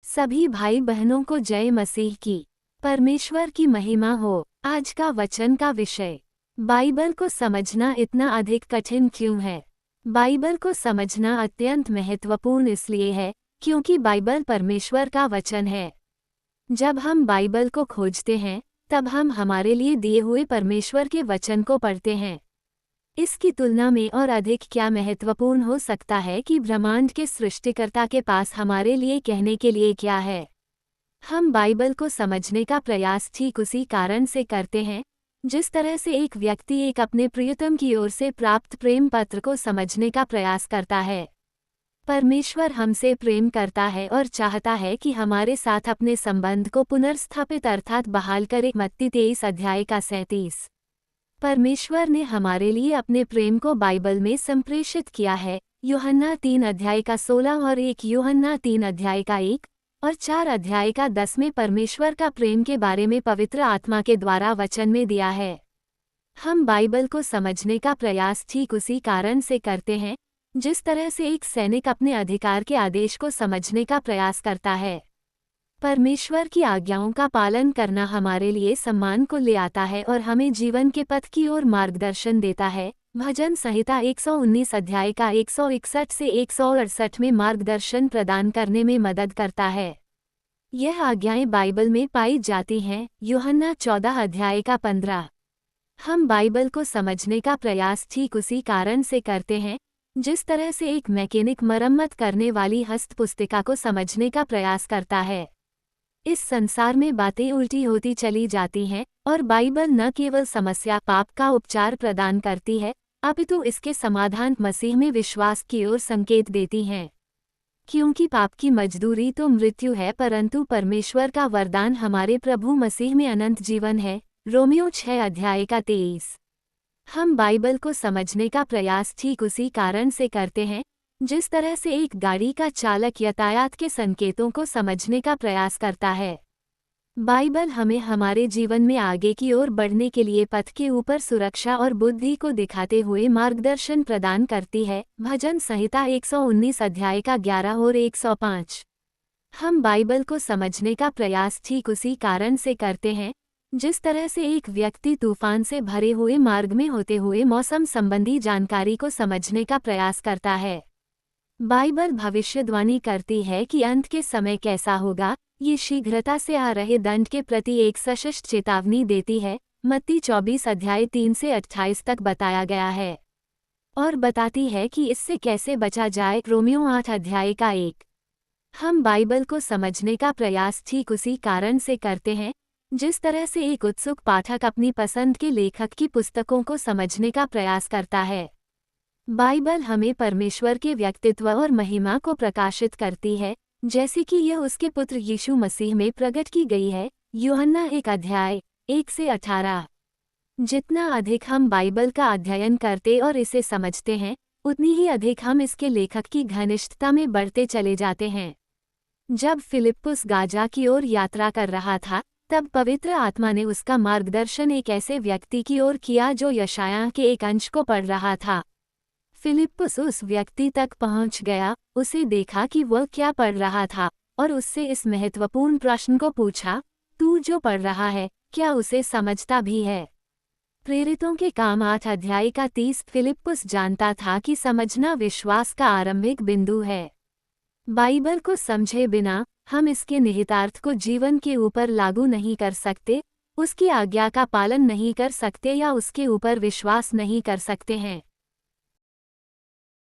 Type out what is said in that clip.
सभी भाई बहनों को जय मसीह की। परमेश्वर की महिमा हो। आज का वचन का विषय, बाइबल को समझना इतना अधिक कठिन क्यों है। बाइबल को समझना अत्यंत महत्वपूर्ण इसलिए है क्योंकि बाइबल परमेश्वर का वचन है। जब हम बाइबल को खोजते हैं तब हम हमारे लिए दिए हुए परमेश्वर के वचन को पढ़ते हैं। इसकी तुलना में और अधिक क्या महत्वपूर्ण हो सकता है कि ब्रह्मांड के सृष्टिकर्ता के पास हमारे लिए कहने के लिए क्या है। हम बाइबल को समझने का प्रयास ठीक उसी कारण से करते हैं जिस तरह से एक व्यक्ति एक अपने प्रियतम की ओर से प्राप्त प्रेम पत्र को समझने का प्रयास करता है। परमेश्वर हमसे प्रेम करता है और चाहता है कि हमारे साथ अपने संबंध को पुनर्स्थापित अर्थात बहाल करे। मत्ती 23 अध्याय का 37। परमेश्वर ने हमारे लिए अपने प्रेम को बाइबल में संप्रेषित किया है। यूहन्ना 3 अध्याय का 16 और 1 यूहन्ना 3 अध्याय का 1 और 4 अध्याय का 10 में परमेश्वर का प्रेम के बारे में पवित्र आत्मा के द्वारा वचन में दिया है। हम बाइबल को समझने का प्रयास ठीक उसी कारण से करते हैं जिस तरह से एक सैनिक अपने अधिकार के आदेश को समझने का प्रयास करता है। परमेश्वर की आज्ञाओं का पालन करना हमारे लिए सम्मान को ले आता है और हमें जीवन के पथ की ओर मार्गदर्शन देता है। भजन संहिता 119 अध्याय का 161 से 168 में मार्गदर्शन प्रदान करने में मदद करता है। यह आज्ञाएं बाइबल में पाई जाती हैं। यूहन्ना 14 अध्याय का 15। हम बाइबल को समझने का प्रयास ठीक उसी कारण से करते हैं जिस तरह से एक मैकेनिक मरम्मत करने वाली हस्तपुस्तिका को समझने का प्रयास करता है। इस संसार में बातें उल्टी होती चली जाती हैं और बाइबल न केवल समस्या पाप का उपचार प्रदान करती है अपितु इसके समाधान मसीह में विश्वास की ओर संकेत देती हैं। क्योंकि पाप की मजदूरी तो मृत्यु है परंतु परमेश्वर का वरदान हमारे प्रभु मसीह में अनंत जीवन है। रोमियो 6 अध्याय का 23। हम बाइबल को समझने का प्रयास ठीक उसी कारण से करते हैं जिस तरह से एक गाड़ी का चालक यातायात के संकेतों को समझने का प्रयास करता है। बाइबल हमें हमारे जीवन में आगे की ओर बढ़ने के लिए पथ के ऊपर सुरक्षा और बुद्धि को दिखाते हुए मार्गदर्शन प्रदान करती है। भजन संहिता 119 अध्याय का 11 और 105। हम बाइबल को समझने का प्रयास ठीक उसी कारण से करते हैं जिस तरह से एक व्यक्ति तूफान से भरे हुए मार्ग में होते हुए मौसम संबंधी जानकारी को समझने का प्रयास करता है। बाइबल भविष्यवाणी करती है कि अंत के समय कैसा होगा। ये शीघ्रता से आ रहे दंड के प्रति एक सशक्त चेतावनी देती है। मत्ती 24 अध्याय 3 से 28 तक बताया गया है और बताती है कि इससे कैसे बचा जाए। रोमियो 8 अध्याय का 1। हम बाइबल को समझने का प्रयास ठीक उसी कारण से करते हैं जिस तरह से एक उत्सुक पाठक अपनी पसंद के लेखक की पुस्तकों को समझने का प्रयास करता है। बाइबल हमें परमेश्वर के व्यक्तित्व और महिमा को प्रकाशित करती है जैसे कि यह उसके पुत्र यीशु मसीह में प्रकट की गई है। यूहन्ना 1 अध्याय 1 से 18। जितना अधिक हम बाइबल का अध्ययन करते और इसे समझते हैं उतनी ही अधिक हम इसके लेखक की घनिष्ठता में बढ़ते चले जाते हैं। जब फिलिप्पुस गाजा की ओर यात्रा कर रहा था तब पवित्र आत्मा ने उसका मार्गदर्शन एक ऐसे व्यक्ति की ओर किया जो यशायाह के एक अंश को पढ़ रहा था। फिलिप्पुस उस व्यक्ति तक पहुंच गया, उसे देखा कि वह क्या पढ़ रहा था और उससे इस महत्वपूर्ण प्रश्न को पूछा, तू जो पढ़ रहा है क्या उसे समझता भी है। प्रेरितों के काम 8 अध्याय का 30। फिलिप्पुस जानता था कि समझना विश्वास का आरंभिक बिंदु है। बाइबल को समझे बिना हम इसके निहितार्थ को जीवन के ऊपर लागू नहीं कर सकते, उसकी आज्ञा का पालन नहीं कर सकते या उसके ऊपर विश्वास नहीं कर सकते हैं।